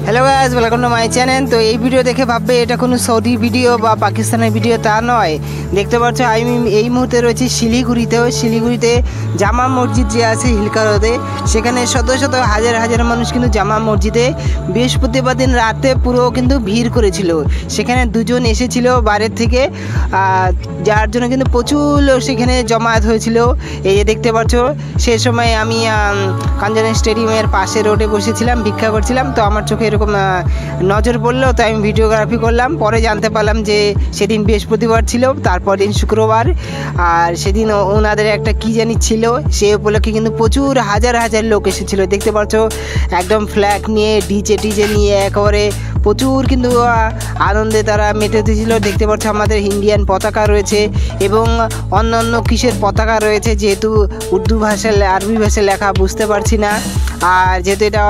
Hello guys, welcome to my channel. তো এই video দেখে ভাববে এটা কোনো সৌদি ভিডিও বা পাকিস্তানের ভিডিও, তা নয়। দেখতে পাচ্ছ আমি এই মুহূর্তে রয়েছি শিলিগুড়িতে জামা মসজিদ যে আছে হিলকা রোডে, সেখানে শত শত হাজার হাজার মানুষ কিন্তু জামা মসজিদে বৃহস্পতিবার দিন রাতে পুরো কিন্তু ভিড় করেছিল। সেখানে দুজন এসেছিল বাইরের থেকে, যার জন্য কিন্তু প্রচুর লোক সেখানে জমায়েত হয়েছিল। এই যে দেখতে পাচ্ছ, সে সময় আমি কাঞ্জানি স্টেডিয়ামের পাশে রোডে বসেছিলাম, ভিক্ষা করছিলাম। তো আমার চোখে এরকম নজর পড়লো, তো আমি ভিডিওগ্রাফি করলাম। পরে জানতে পারলাম যে সেদিন বৃহস্পতিবার ছিল, তারপর দিন শুক্রবার, আর সেদিন ওনাদের একটা কী জানি ছিল, সে উপলক্ষে কিন্তু প্রচুর হাজার হাজার লোক এসেছিলো। দেখতে পাচ্ছ একদম ফ্ল্যাগ নিয়ে ডিজে নিয়ে একেবারে প্রচুর কিন্তু আনন্দে তারা মেতে উঠেছিল। দেখতে পাচ্ছ আমাদের ইন্ডিয়ান পতাকা রয়েছে এবং অন্য কিসের পতাকা রয়েছে, যেহেতু উর্দু ভাষায় আরবি ভাষায় লেখা বুঝতে পারছি না, আর যেহেতু এটা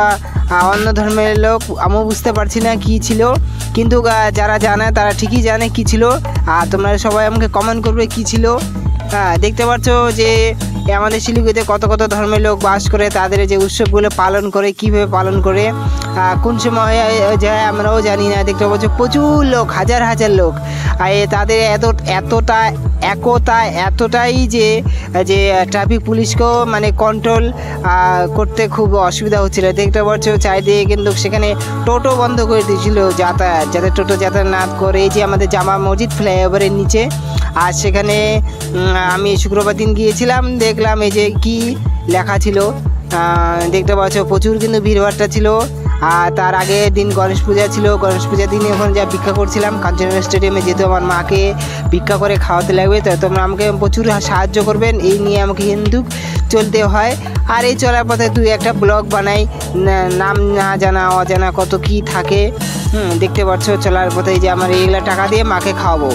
অন্য ধর্মের লোক আমিও বুঝতে পারছি না কী ছিল, কিন্তু যারা জানে তারা ঠিকই জানে কী ছিল। আর তোমরা সবাই আমাকে কমেন্ট করবে কী ছিল। দেখতে পাচ্ছ যে আমাদের শিলিগুড়িতে কত কত ধর্মের লোক বাস করে, তাদের যে উৎসবগুলো পালন করে, কীভাবে পালন করে, কোন সময় যায় আমরাও জানি না। দেখতে পাচ্ছ প্রচুর লোক, হাজার হাজার লোক, আর তাদের এতটাই যে ট্রাফিক পুলিশকেও মানে কন্ট্রোল করতে খুব অসুবিধা হচ্ছিলো। দেখতে পাচ্ছ চারিদিকে কিন্তু সেখানে টোটো বন্ধ করে দিয়েছিল যাতায়াত, যাতে টোটো যাতায়াত না করে। এই যে আমাদের জামা মসজিদ ফ্লাইওভারের নিচে, আর সেখানে আমি শুক্রবার দিন গিয়েছিলাম, দেখলাম এই যে কি লেখা ছিল। দেখতে পাচ্ছ প্রচুর কিন্তু ভিড়ভাড়টা ছিল। আর তার আগের দিন গণেশ পূজা ছিল, গণেশ পূজার দিনে ওখানে যা ভিক্ষা করছিলাম কাঞ্চন স্টেডিয়ামে, যেহেতু আমার মাকে ভিক্ষা করে খাওয়াতে লাগবে, তো তোমরা আমাকে প্রচুর সাহায্য করবেন, এই নিয়ে আমাকে কিন্তু চলতে হয়। আর এই চলার পথে দুই একটা ব্লগ বানাই, নাম না জানা অজানা কত কি থাকে। দেখতে পাচ্ছ চলার পথে যে আমার এইগুলা টাকা দিয়ে মাকে খাওয়াবো।